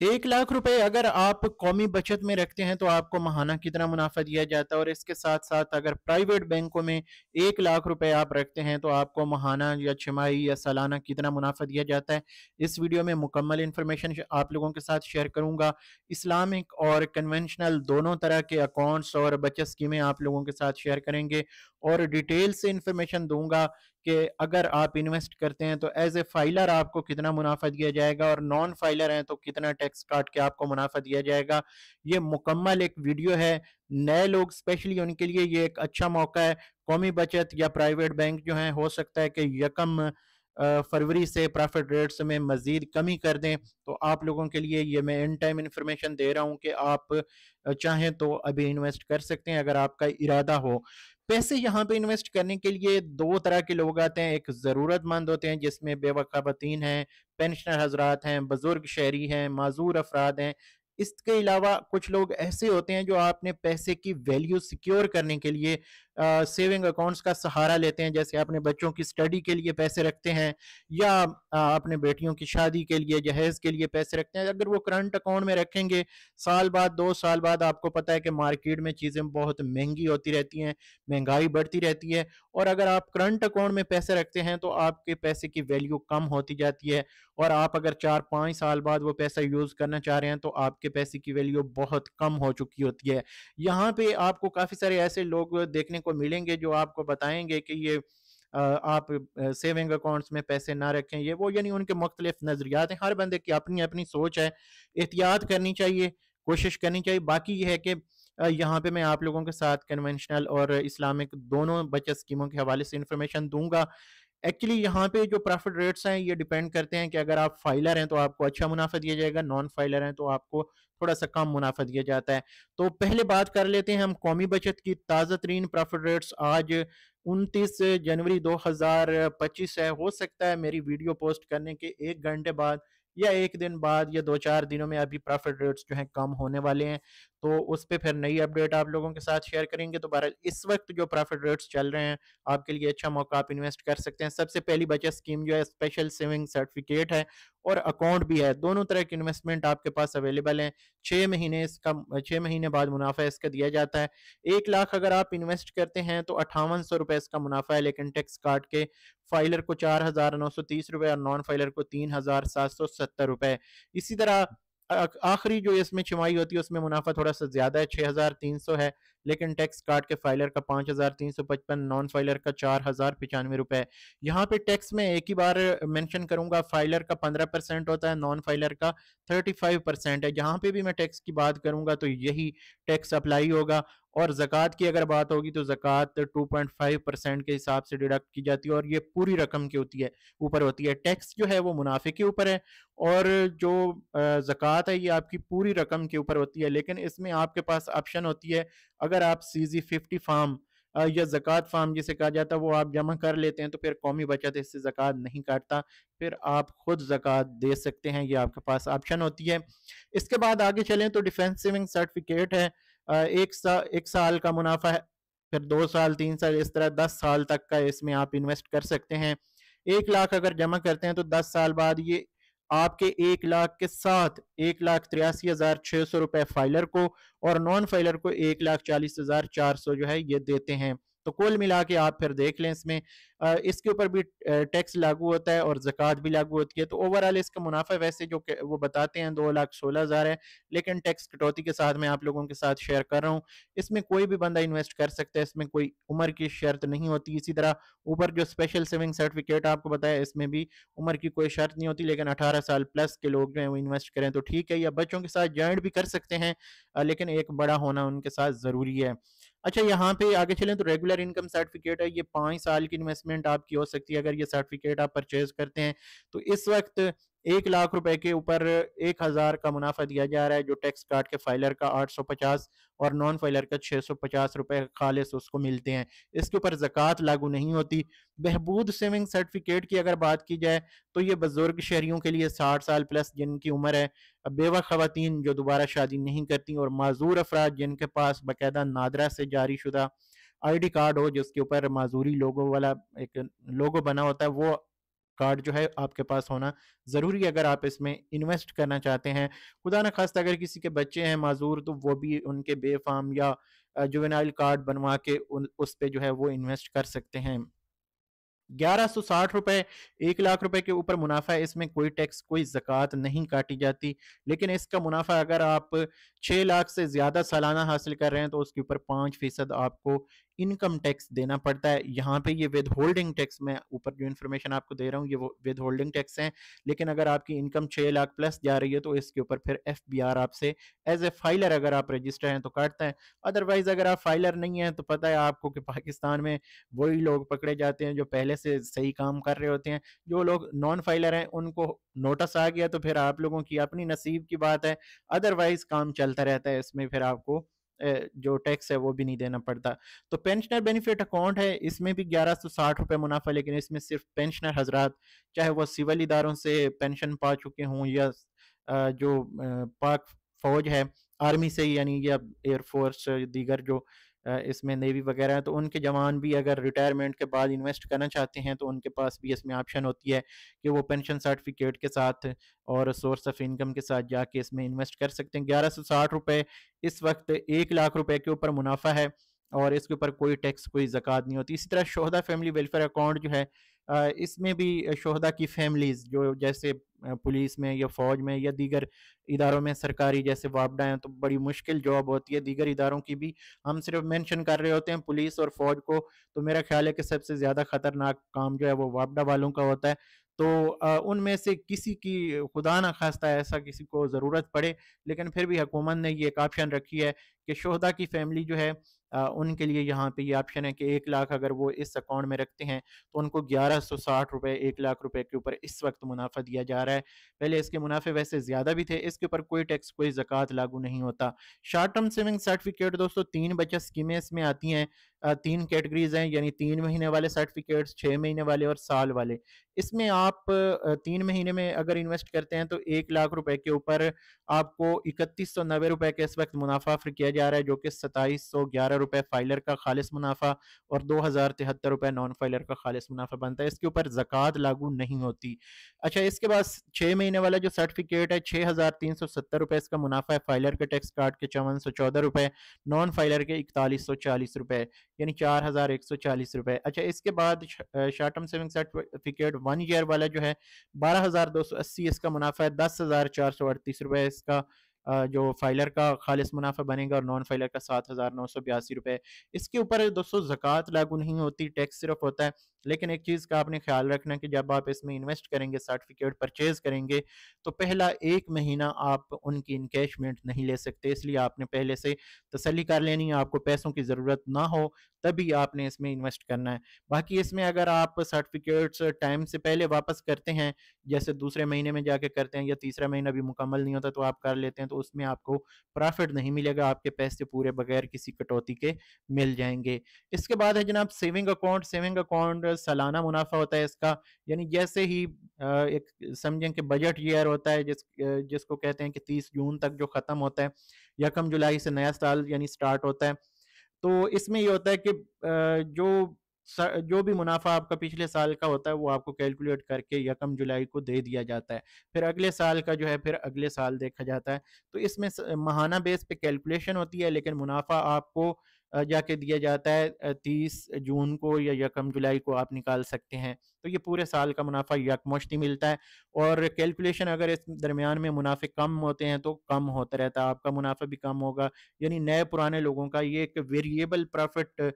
1 लाख रुपए अगर आप कौमी बचत में रखते हैं तो आपको महाना कितना मुनाफा दिया जाता है, और इसके साथ साथ अगर प्राइवेट बैंकों में 1 लाख रुपए आप रखते हैं तो आपको महाना या छमाही या सालाना कितना मुनाफा दिया जाता है। इस वीडियो में मुकम्मल इंफॉर्मेशन आप लोगों के साथ शेयर करूंगा। इस्लामिक और कन्वेंशनल दोनों तरह के अकाउंट्स और बचत स्कीमें आप लोगों के साथ शेयर करेंगे, और डिटेल से इंफॉर्मेशन दूंगा कि अगर आप इन्वेस्ट करते हैं तो एज ए फाइलर आपको कितना मुनाफा दिया जाएगा, और नॉन फाइलर हैं तो कितना टैक्स काट के आपको मुनाफा दिया जाएगा। ये मुकम्मल एक वीडियो है। नए लोग स्पेशली उनके लिए ये एक अच्छा मौका है। कौमी बचत या प्राइवेट बैंक जो है, हो सकता है कि यकम फरवरी से प्रॉफिट रेट्स में मजीद कमी कर दें। तो आप लोगों के लिए ये मैं इन टाइम इंफॉर्मेशन दे रहा हूँ कि आप चाहें तो अभी इन्वेस्ट कर सकते हैं अगर आपका इरादा हो। पैसे यहाँ पे इन्वेस्ट करने के लिए दो तरह के लोग आते हैं। एक ज़रूरतमंद होते हैं जिसमें बेवा खवातीन हैं, पेंशनर हजरात हैं, बुजुर्ग शहरी हैं, माजूर अफराद हैं। इसके अलावा कुछ लोग ऐसे होते हैं जो अपने पैसे की वैल्यू सिक्योर करने के लिए सेविंग अकाउंट्स का सहारा लेते हैं। जैसे अपने बच्चों की स्टडी के लिए पैसे रखते हैं, या अपने बेटियों की शादी के लिए, जहेज के लिए पैसे रखते हैं। अगर वो करंट अकाउंट में रखेंगे, साल बाद 2 साल बाद आपको पता है कि मार्केट में चीज़ें बहुत महंगी होती रहती हैं, महंगाई बढ़ती रहती है, और अगर आप करंट अकाउंट में पैसे रखते हैं तो आपके पैसे की वैल्यू कम होती जाती है, और आप अगर 4-5 साल बाद वो पैसा यूज़ करना चाह रहे हैं तो आपके पैसे की वैल्यू बहुत कम हो चुकी होती है। यहाँ पे आपको काफ़ी सारे ऐसे लोग देखने को मिलेंगे जो आपको बताएंगे कि ये आप सेविंग अकाउंट्स में पैसे ना रखें, ये वो, यानी उनके मुख्तलिफ नज़रियात हैं। हर बंदे की अपनी अपनी सोच है। एहतियात करनी चाहिए, कोशिश करनी चाहिए। बाकी ये है कि यहाँ पे मैं आप लोगों के साथ कन्वेंशनल और इस्लामिक दोनों बचत स्कीमों के हवाले से इंफॉर्मेशन दूंगा। एक्चुअली यहाँ पे जो प्रॉफिट रेट्स हैं ये डिपेंड करते हैं कि अगर आप फाइलर हैं तो आपको अच्छा मुनाफा दिया जाएगा, नॉन फाइलर हैं तो आपको थोड़ा सा कम मुनाफा दिया जाता है। तो पहले बात कर लेते हैं हम कौमी बचत की। ताज़ा तरीन प्रॉफिट रेट्स आज 29 जनवरी 2025 है। हो सकता है मेरी वीडियो पोस्ट करने के 1 घंटे बाद या 1 दिन बाद या 2-4 दिनों में अभी प्रॉफिट रेट्स जो हैं कम होने वाले हैं, तो उस पर फिर नई अपडेट आप लोगों के साथ शेयर करेंगे। तो बहरहाल इस वक्त जो प्रॉफिट रेट्स चल रहे हैं, आपके लिए अच्छा मौका, आप इन्वेस्ट कर सकते हैं। सबसे पहली बचत स्कीम जो है स्पेशल सेविंग सर्टिफिकेट है, और अकाउंट भी है। दोनों तरह की इन्वेस्टमेंट आपके पास अवेलेबल है। 6 महीने बाद मुनाफा इसका दिया जाता है। 1 लाख अगर आप इन्वेस्ट करते हैं तो 5800 रुपये इसका मुनाफा है, लेकिन टैक्स काट के फाइलर को 4930 रुपये और नॉन फाइलर को 3770 रुपये। इसी तरह आखिरी जो इसमें छमाही होती है उसमें मुनाफा थोड़ा सा ज्यादा है, 6300 है, लेकिन टैक्स काट के फाइलर का 5355, नॉन फाइलर का 4095 रुपए। यहाँ पे टैक्स में एक ही बार मेंशन करूंगा, फाइलर का 15% होता है, नॉन फाइलर का 35% है। यहाँ पे भी मैं टैक्स की बात करूंगा तो यही टैक्स अप्लाई होगा। और ज़कात की अगर बात होगी तो ज़कात 2.5% के हिसाब से डिडक्ट की जाती है, और ये पूरी रकम की होती है, ऊपर होती है। टैक्स जो है वो मुनाफे के ऊपर है, और जो ज़कात है ये आपकी पूरी रकम के ऊपर होती है। लेकिन इसमें आपके पास ऑप्शन होती है, अगर आप CZ50 फार्म या ज़कात फार्म जिसे कहा जाता है वो आप जमा कर लेते हैं तो फिर कौमी बचत इससे ज़कात नहीं काटता, फिर आप खुद ज़कात दे सकते हैं। ये आपके पास ऑप्शन होती है। इसके बाद आगे चलें तो डिफेंस सेविंग सर्टिफिकेट है। 1 साल का मुनाफा है, फिर 2 साल, 3 साल, इस तरह 10 साल तक का इसमें आप इन्वेस्ट कर सकते हैं। 1 लाख अगर जमा करते हैं तो 10 साल बाद ये आपके 1 लाख के साथ 1,83,600 रुपए फाइलर को, और नॉन फाइलर को 1,40,400 जो है ये देते हैं। तो कुल मिला के आप फिर देख लें, इसमें इसके ऊपर भी टैक्स लागू होता है और ज़कात भी लागू होती है। तो ओवरऑल इसका मुनाफा वैसे जो वो बताते हैं 2,16,000 है, लेकिन टैक्स कटौती के साथ मैं आप लोगों के साथ शेयर कर रहा हूँ। इसमें कोई भी बंदा इन्वेस्ट कर सकता है, इसमें कोई उम्र की शर्त नहीं होती। इसी तरह ऊपर जो स्पेशल सेविंग सर्टिफिकेट आपको बताया इसमें भी उम्र की कोई शर्त नहीं होती, लेकिन 18 साल प्लस के लोग जो हैं वो इन्वेस्ट करें तो ठीक है, या बच्चों के साथ ज्वाइंट भी कर सकते हैं, लेकिन एक बड़ा होना उनके साथ ज़रूरी है। अच्छा, यहाँ पे आगे चलें तो रेगुलर इनकम सर्टिफिकेट है। ये 5 साल की इन्वेस्टमेंट आपकी हो सकती है अगर ये सर्टिफिकेट आप परचेज करते हैं। तो इस वक्त 1 लाख रुपए के ऊपर 1000 का मुनाफा दिया जा रहा है, जो टैक्स काट के फाइलर का 850 और नॉन फाइलर का 650 रुपए खालिस उसको मिलते हैं। इसके ऊपर ज़कात लागू नहीं होती। बहबूद सेविंग सर्टिफिकेट की अगर बात की जाए तो ये बुजुर्ग शहरियों के लिए 60 साल प्लस जिनकी उम्र है, बेवा खवातीन जो दोबारा शादी नहीं करती, और माजूर अफराद जिनके पास बाकायदा नादरा से जारी शुदा आईडी कार्ड हो जिसके ऊपर माजूरी लोगो वाला एक लोगो बना होता है, वो कार्ड जो है आपके पास होना ज़रूरी है अगर आप इसमें इन्वेस्ट करना चाहते हैं। खुदा न खास्ता अगर किसी के बच्चे हैं माज़ूर तो वो भी उनके बेफ़ार्म या जुवेनाइल कार्ड बनवा के उन उस पे जो है वो इन्वेस्ट कर सकते हैं। 1160 रुपए 1 लाख रुपए के ऊपर मुनाफा है, इसमें कोई टैक्स कोई ज़कात नहीं काटी जाती। लेकिन इसका मुनाफा अगर आप 6 लाख से ज़्यादा सालाना हासिल कर रहे हैं तो उसके ऊपर 5% आपको इनकम टैक्स देना पड़ता है। यहाँ पे ये विद होल्डिंग टैक्स, मैं ऊपर जो इन्फॉर्मेशन आपको दे रहा हूँ ये वो विद होल्डिंग टैक्स है। लेकिन अगर आपकी इनकम 6 लाख प्लस जा रही है तो इसके ऊपर फिर FBR आपसे एज ए फाइलर अगर आप रजिस्टर हैं तो काटता है। अदरवाइज अगर आप फाइलर नहीं हैं तो पता है आपको कि पाकिस्तान में वही लोग पकड़े जाते हैं जो पहले से सही काम कर रहे होते हैं। जो लोग नॉन फाइलर हैं उनको नोटिस आ गया तो फिर आप लोगों की अपनी नसीब की बात है। अदरवाइज काम चलता रहता है, इसमें फिर आपको जो टैक्स है वो भी नहीं देना पड़ता। तो पेंशनर बेनिफिट अकाउंट है, इसमें भी 1160 रुपये मुनाफा, लेकिन इसमें सिर्फ पेंशनर हजरात, चाहे वो सिविल इदारों से पेंशन पा चुके हों या जो पाक फौज है आर्मी से, यानी या एयरफोर्स दीगर जो इसमें नेवी वगैरह है, तो उनके जवान भी अगर रिटायरमेंट के बाद इन्वेस्ट करना चाहते हैं तो उनके पास भी इसमें ऑप्शन होती है कि वो पेंशन सर्टिफिकेट के साथ और सोर्स ऑफ इनकम के साथ जाके इसमें इन्वेस्ट कर सकते हैं। 1160 रुपये इस वक्त 1 लाख रुपए के ऊपर मुनाफा है और इसके ऊपर कोई टैक्स कोई ज़कात नहीं होती। इसी तरह शोहदा फैमिली वेलफेयर अकाउंट जो है, इसमें भी शोहदा की फैमिलीज़ जो जैसे पुलिस में या फ़ौज में या दीगर इदारों में सरकारी जैसे वापडा हैं, तो बड़ी मुश्किल जॉब होती है। दीगर इदारों की भी हम सिर्फ मेंशन कर रहे होते हैं पुलिस और फ़ौज को, तो मेरा ख्याल है कि सबसे ज़्यादा ख़तरनाक काम जो है वो वापडा वालों का होता है। तो उनमें से किसी की खुदा ना खास्ता ऐसा किसी को ज़रूरत पड़े, लेकिन फिर भी हुकूमत ने ये एक ऑप्शन रखी है कि शोहदा की फैमिली जो है उनके लिए यहाँ पे ये ऑप्शन है कि 1 लाख अगर वो इस अकाउंट में रखते हैं तो उनको 1160 रुपये 1 लाख रुपए के ऊपर इस वक्त मुनाफा दिया जा रहा है। पहले इसके मुनाफे वैसे ज़्यादा भी थे, इसके ऊपर कोई टैक्स कोई ज़कात लागू नहीं होता। शॉर्ट टर्म सेविंग सर्टिफिकेट दोस्तों 3 बचत स्कीमें इसमें आती हैं। 3 कैटेगरीज हैं, यानी 3 महीने वाले सर्टिफिकेट्स, 6 महीने वाले और साल वाले। इसमें आप 3 महीने में अगर इन्वेस्ट करते हैं तो 1 लाख रुपए के ऊपर आपको 3190 रुपये का इस वक्त मुनाफा ऑफर किया जा रहा है, जो कि 2711 रुपये फाइलर का खालिस मुनाफा और 2073 रुपये नॉन फाइलर का खालिस मुनाफा बनता है। इसके ऊपर ज़कात लागू नहीं होती। अच्छा, इसके बाद 6 महीने वाला जो सर्टिफिकेट है 6370 रुपये इसका मुनाफा है, फाइलर के टैक्स काट के 5414 रुपये, नॉन फाइलर के 4140 रुपये, यानी 4140 रुपये। अच्छा, इसके बाद short term saving certificate 1 year वाला जो है 12,280 इसका मुनाफा है, 10,438 रुपये इसका जो फाइलर का खालिस मुनाफा बनेगा और नॉन फाइलर का 7,982 रुपये। इसके ऊपर दोस्तों ज़कात लागू नहीं होती, टैक्स सिर्फ होता है। लेकिन एक चीज़ का आपने ख्याल रखना कि जब आप इसमें इन्वेस्ट करेंगे, सर्टिफिकेट परचेज करेंगे, तो पहला 1 महीना आप उनकी इनकैशमेंट नहीं ले सकते, इसलिए आपने पहले से तसल्ली कर लेनी है। आपको पैसों की ज़रूरत ना हो तभी आपने इसमें इन्वेस्ट करना है। बाकी इसमें अगर आप सर्टिफिकेट्स टाइम से पहले वापस करते हैं, जैसे दूसरे महीने में जाके करते हैं या तीसरा महीना भी मुकम्मल नहीं होता तो आप कर लेते हैं, तो उसमें आपको प्रॉफिट नहीं मिलेगा, आपके पैसे पूरे बगैर किसी कटौती के मिल जाएंगे। इसके बाद है जनाब सेविंग अकाउंट। सेविंग अकाउंट सालाना मुनाफा होता है इसका, यानी जैसे ही एक समझें कि बजट ईयर होता है जिसको कहते हैं कि 30 जून तक जो ख़त्म होता है, 1 जुलाई से नया साल यानी स्टार्ट होता है। तो इसमें ये होता है कि जो भी मुनाफा आपका पिछले साल का होता है वो आपको कैलकुलेट करके 1 जुलाई को दे दिया जाता है। फिर अगले साल का जो है फिर अगले साल देखा जाता है। तो इसमें माहाना बेस पे कैलकुलेशन होती है, लेकिन मुनाफा आपको जाके दिया जाता है 30 जून को या 1 जुलाई को आप निकाल सकते हैं। तो ये पूरे साल का मुनाफा यकमुश्त मिलता है। और कैलकुलेशन अगर इस दरमियान में मुनाफे कम होते हैं तो कम होता रहता है, आपका मुनाफा भी कम होगा। यानी नए पुराने लोगों का ये एक वेरिएबल प्रॉफिट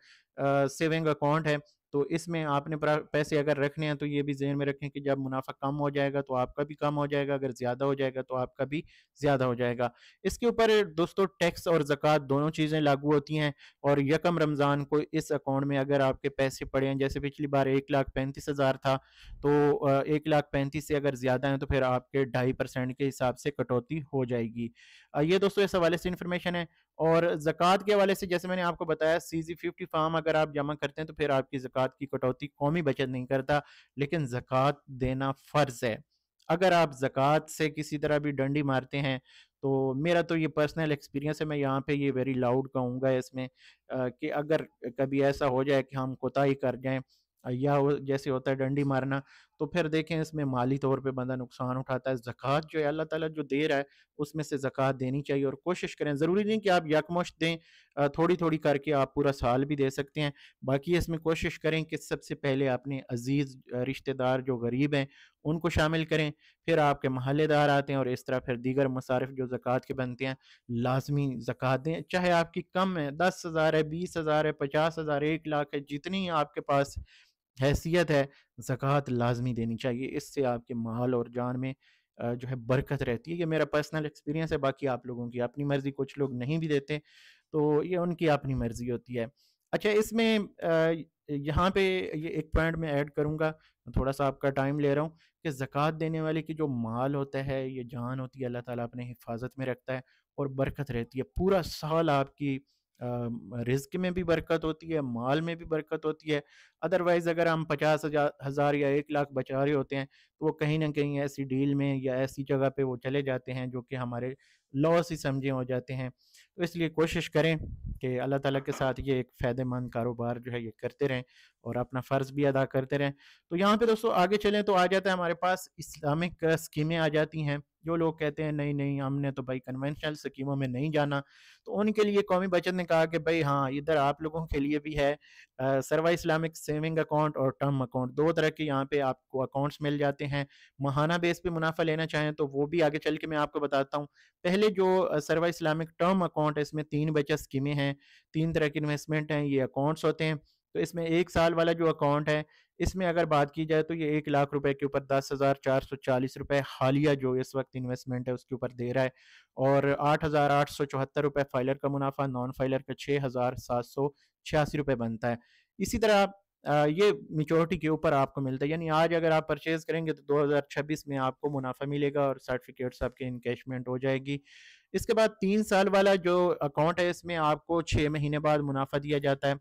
सेविंग अकाउंट है। तो इसमें आपने पैसे अगर रखने हैं तो ये भी ज़हन में रखें कि जब मुनाफा कम हो जाएगा तो आपका भी कम हो जाएगा, अगर ज़्यादा हो जाएगा तो आपका भी ज़्यादा हो जाएगा। इसके ऊपर दोस्तों टैक्स और ज़कात दोनों चीज़ें लागू होती हैं। और यकम रमज़ान को इस अकाउंट में अगर आपके पैसे पड़े हैं, जैसे पिछली बार 1,35,000 था, तो 1,35,000 से अगर ज़्यादा है तो फिर आपके 2.5% के हिसाब से कटौती हो जाएगी। ये दोस्तों इस हवाले से इन्फॉर्मेशन है। और ज़कात के हवाले से जैसे मैंने आपको बताया, CZ50 फार्म अगर आप जमा करते हैं तो फिर आपकी ज़कात की कटौती कौमी बचत नहीं करता, लेकिन ज़कात देना फ़र्ज़ है। अगर आप ज़कात से किसी तरह भी डंडी मारते हैं, तो मेरा तो ये पर्सनल एक्सपीरियंस है, मैं यहाँ पे ये वेरी लाउड कहूँगा इसमें कि अगर कभी ऐसा हो जाए कि हम कोताही कर जाएँ या वो जैसे होता है डंडी मारना, तो फिर देखें इसमें माली तौर पे बंदा नुकसान उठाता है। ज़कात जो है अल्लाह ताला जो दे रहा है उसमें से ज़कात देनी चाहिए और कोशिश करें, ज़रूरी नहीं कि आप यकमुश्त दें, थोड़ी-थोड़ी करके आप पूरा साल भी दे सकते हैं। बाकी इसमें कोशिश करें कि सबसे पहले अपने अज़ीज़ रिश्तेदार जो गरीब हैं उनको शामिल करें, फिर आपके महल्लेदार आते हैं और इस तरह फिर दीगर मसारिफ़ जो ज़कात के बनते हैं लाज़मी ज़कात दें। चाहे आपकी कम है, 10,000 है, 20,000 है, 50,000 है, 1 लाख है, जितनी आपके पास हैसियत है, ज़कात लाज़मी देनी चाहिए। इससे आपके माल और जान में जो है बरकत रहती है। ये मेरा पर्सनल एक्सपीरियंस है, बाकी आप लोगों की अपनी मर्ज़ी, कुछ लोग नहीं भी देते, तो ये उनकी अपनी मर्ज़ी होती है। अच्छा, इसमें यहाँ पे ये एक पॉइंट मैं ऐड करूँगा, थोड़ा-सा आपका टाइम ले रहा हूँ, कि ज़कात देने वाले की जो माल होता है, ये जान होती है, अल्लाह ताला अपने हिफ़ाज़त में रखता है और बरकत रहती है। पूरा साल आपकी रिज़्क में भी बरकत होती है, माल में भी बरकत होती है। अदरवाइज़ अगर हम 50 हज़ार या 1 लाख बचा रहे होते हैं, तो वो कहीं न कहीं ऐसी डील में या ऐसी जगह पे वो चले जाते हैं जो कि हमारे लॉस ही समझे हो जाते हैं। तो इसलिए कोशिश करें कि अल्लाह ताला के साथ ये एक फ़ायदेमंद कारोबार जो है ये करते रहें और अपना फ़र्ज़ भी अदा करते रहें। तो यहाँ पे दोस्तों आगे चलें तो आ जाता है हमारे पास इस्लामिक स्कीमें आ जाती हैं। जो लोग कहते हैं नहीं, नहीं हमने तो भाई कन्वेंशनल स्कीमों में नहीं जाना, तो उनके लिए कौमी बचत ने कहा कि भई हाँ, इधर आप लोगों के लिए भी है सर्वा इस्लामिक सेविंग अकाउंट और टर्म अकाउंट, 2 तरह के यहाँ पे आपको अकाउंट्स मिल जाते हैं। माहाना बेस पे मुनाफ़ा लेना चाहें तो वो भी आगे चल के मैं आपको बताता हूँ। पहले जो सर्वा इस्लामिक टर्म अकाउंट है, इसमें 3 बचत स्कीमें हैं, 3 तरह की इन्वेस्टमेंट हैं, ये अकाउंट्स होते हैं। तो इसमें 1 साल वाला जो अकाउंट है, इसमें अगर बात की जाए तो ये 1 लाख रुपए के ऊपर ₹10,440 हालिया जो इस वक़्त इन्वेस्टमेंट है उसके ऊपर दे रहा है और ₹8,874 फाइलर का मुनाफ़ा, नॉन फाइलर का ₹6,786 बनता है। इसी तरह ये मैच्योरिटी के ऊपर आपको मिलता है, यानी आज अगर आप परचेज़ करेंगे तो 2026 में आपको मुनाफ़ा मिलेगा और सर्टिफ़िकेट्स आपके इनकैशमेंट हो जाएगी। इसके बाद 3 साल वाला जो अकाउंट है इसमें आपको 6 महीने बाद मुनाफ़ा दिया जाता है।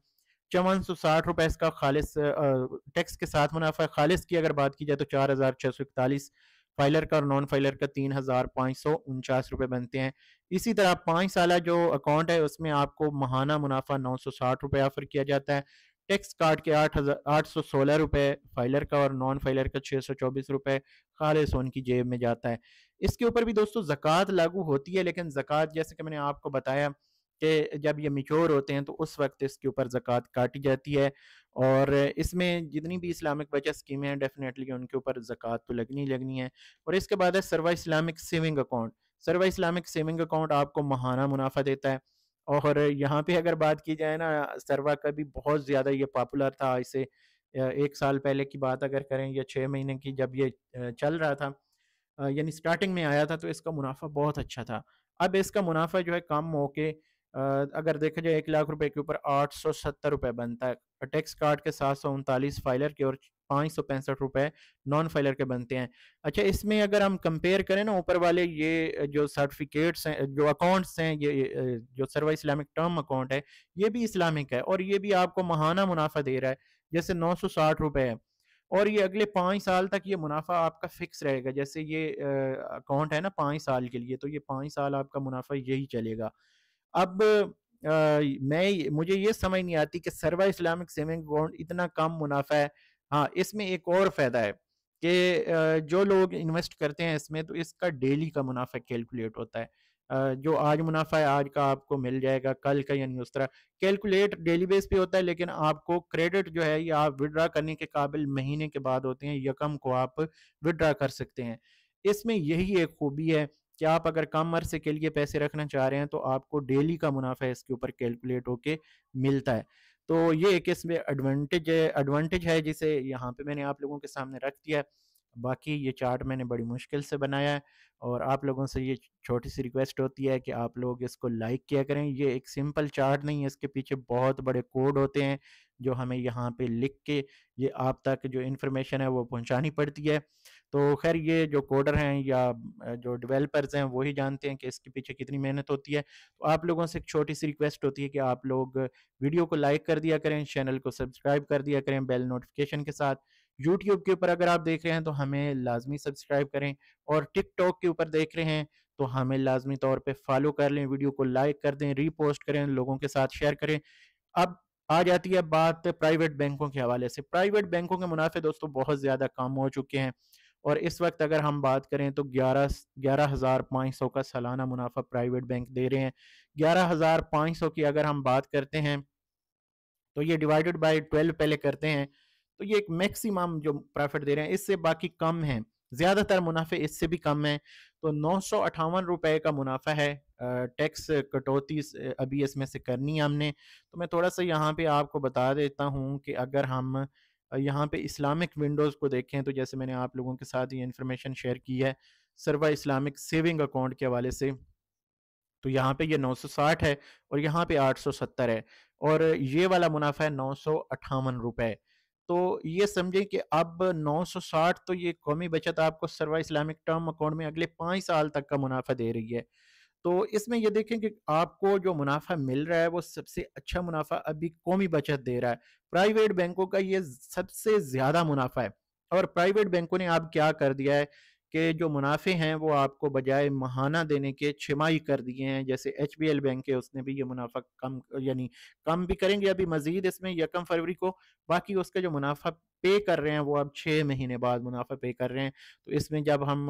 ₹5460 इसका खालिस टैक्स के साथ मुनाफ़ा है। खालिस की अगर बात की जाए तो 4641, फाइलर का और नॉन फाइलर का ₹3549 बनते हैं। इसी तरह 5 साला जो अकाउंट है उसमें आपको माहाना मुनाफ़ा ₹960 ऑफ़र किया जाता है। टैक्स काट के ₹816, फाइलर का और नॉन फाइलर का ₹624 खालिस उनकी जेब में जाता है। इसके ऊपर भी दोस्तों ज़कात लागू होती है, लेकिन ज़कात जैसे कि मैंने आपको बताया कि जब ये मैच्योर होते हैं तो उस वक़्त इसके ऊपर ज़कात काटी जाती है और इसमें जितनी भी इस्लामिक बचत स्कीमें हैं डेफ़िनेटली उनके ऊपर ज़कात तो लगनी ही लगनी है। और इसके बाद है सर्वा इस्लामिक सेविंग अकाउंट। सर्वा इस्लामिक सेविंग अकाउंट आपको माहाना मुनाफ़ा देता है और यहाँ पे अगर बात की जाए ना, सर्वा का भी बहुत ज़्यादा ये पॉपुलर था। इसे 1 साल पहले की बात अगर करें या 6 महीने की जब ये चल रहा था, यानी स्टार्टिंग में आया था तो इसका मुनाफ़ा बहुत अच्छा था। अब इसका मुनाफ़ा जो है कम होके अगर देखा जाए 1 लाख रुपए के ऊपर ₹870 बनता है। टैक्स काट के 739 फाइलर के और ₹565 नॉन फाइलर के बनते हैं। अच्छा, इसमें अगर हम कंपेयर करें ना ऊपर वाले ये जो सर्टिफ़िकेट्स हैं, जो अकाउंट्स हैं, ये जो सर्वा इस्लामिक टर्म अकाउंट है, ये भी इस्लामिक है और ये भी आपको माहाना मुनाफ़ा दे रहा है। जैसे ₹960 है और ये अगले 5 साल तक ये मुनाफ़ा आपका फ़िक्स रहेगा। जैसे ये अकाउंट है ना 5 साल के लिए, तो ये 5 साल आपका मुनाफ़ा यही चलेगा। अब मुझे ये समझ नहीं आती कि सर्वा इस्लामिक सेविंग अकाउंट इतना कम मुनाफ़ा है। हाँ, इसमें एक और फ़ायदा है कि जो लोग इन्वेस्ट करते हैं इसमें तो इसका डेली का मुनाफ़ा कैलकुलेट होता है। जो आज मुनाफ़ा है आज का आपको मिल जाएगा, कल का यानी उस तरह कैलकुलेट डेली बेस पे होता है, लेकिन आपको क्रेडिट जो है ये आप विथड्रॉ करने के काबिल महीने के बाद होते हैं, यकम को आप विथड्रॉ कर सकते हैं। इसमें यही एक खूबी है कि आप अगर कम अरसे के लिए पैसे रखना चाह रहे हैं तो आपको डेली का मुनाफा इसके ऊपर कैलकुलेट होके मिलता है। तो ये एक इसमें एडवांटेज है जिसे यहाँ पे मैंने आप लोगों के सामने रख दिया है। बाकी ये चार्ट मैंने बड़ी मुश्किल से बनाया है और आप लोगों से ये छोटी सी रिक्वेस्ट होती है कि आप लोग इसको लाइक किया करें। ये एक सिंपल चार्ट नहीं है, इसके पीछे बहुत बड़े कोड होते हैं जो हमें यहाँ पे लिख के ये आप तक जो इन्फॉर्मेशन है वो पहुँचानी पड़ती है। तो खैर ये जो कोडर हैं या जो डेवलपर्स हैं वही जानते हैं कि इसके पीछे कितनी मेहनत होती है। तो आप लोगों से एक छोटी सी रिक्वेस्ट होती है कि आप लोग वीडियो को लाइक कर दिया करें, चैनल को सब्सक्राइब कर दिया करें बेल नोटिफिकेशन के साथ। यूट्यूब के ऊपर अगर आप देख रहे हैं तो हमें लाजमी सब्सक्राइब करें और टिकटॉक के ऊपर देख रहे हैं तो हमें लाजमी तौर पे फॉलो कर लें, वीडियो को लाइक कर दें, रीपोस्ट करें, लोगों के साथ शेयर करें। अब आ जाती है बात प्राइवेट बैंकों के हवाले से। प्राइवेट बैंकों के मुनाफे दोस्तों बहुत ज़्यादा कम हो चुके हैं और इस वक्त अगर हम बात करें तो 11,500 का सालाना मुनाफा प्राइवेट बैंक दे रहे हैं। 11,500 की अगर हम बात करते हैं तो ये डिवाइडेड बाय 12 पहले करते हैं, तो ये एक मैक्सिमम जो प्रॉफिट दे रहे हैं, इससे बाकी कम है। ज़्यादातर मुनाफे इससे भी कम हैं। तो 958 रुपए का मुनाफा है। टैक्स कटौती अभी इसमें से करनी है हमने। तो मैं थोड़ा सा यहाँ पे आपको बता देता हूँ कि अगर हम यहाँ पे इस्लामिक विंडोज़ को देखें, तो जैसे मैंने आप लोगों के साथ ये इन्फॉर्मेशन शेयर की है सर्वा इस्लामिक सेविंग अकाउंट के हवाले से, तो यहाँ पे ये 960 है और यहाँ पे 870 है और ये वाला मुनाफा है 958 रुपए। तो ये समझें कि अब 960 तो ये कौमी बचत आपको सर्वा इस्लामिक टर्म अकाउंट में अगले 5 साल तक का मुनाफा दे रही है। तो इसमें ये देखें कि आपको जो मुनाफा मिल रहा है वो सबसे अच्छा मुनाफा अभी कौमी बचत दे रहा है। प्राइवेट बैंकों का ये सबसे ज़्यादा मुनाफा है और प्राइवेट बैंकों ने अब क्या कर दिया है कि जो मुनाफे हैं वो आपको बजाय माहाना देने के छमाही कर दिए हैं। जैसे एचबीएल बैंक है, उसने भी ये मुनाफा कम यानी कम भी करेंगे अभी मज़ीद इसमें 1 फरवरी को। बाकी उसका जो मुनाफा पे कर रहे हैं वो अब 6 महीने बाद मुनाफा पे कर रहे हैं। तो इसमें जब हम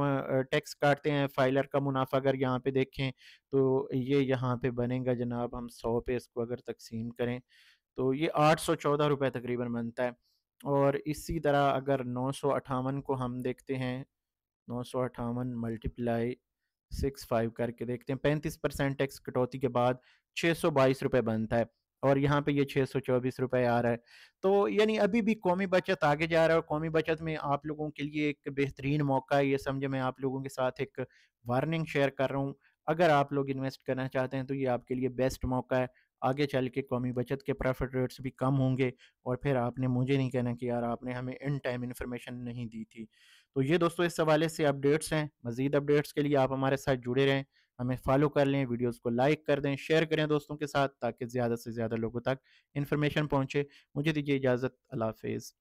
टैक्स काटते हैं, फाइलर का मुनाफा अगर यहाँ पे देखें तो ये यहाँ पे बनेगा जनाब, हम 100 पे इसको अगर तकसीम करें तो ये 814 रुपये तकरीबन बनता है। और इसी तरह अगर 958 को हम देखते हैं, 958 मल्टीप्लाई 65 करके देखते हैं, 35% टैक्स कटौती के बाद 622 रुपये बनता है और यहाँ पे ये 624 रुपये आ रहा है। तो यानी अभी भी कौमी बचत आगे जा रहा है और कौमी बचत में आप लोगों के लिए एक बेहतरीन मौका है। ये समझे मैं आप लोगों के साथ एक वार्निंग शेयर कर रहा हूँ। अगर आप लोग इन्वेस्ट करना चाहते हैं तो ये आपके लिए बेस्ट मौका है। आगे चल के कौमी बचत के प्रॉफिट रेट्स भी कम होंगे और फिर आपने मुझे नहीं कहना कि यार आपने हमें इन टाइम इन्फॉर्मेशन नहीं दी थी। तो ये दोस्तों इस हवाले से अपडेट्स हैं। मज़ीद अपडेट्स के लिए आप हमारे साथ जुड़े रहें, हमें फॉलो कर लें, वीडियोस को लाइक कर दें, शेयर करें दोस्तों के साथ ताकि ज़्यादा से ज़्यादा लोगों तक इन्फॉर्मेशन पहुँचे। मुझे दीजिए इजाज़त। अल्लाह हाफ़िज़।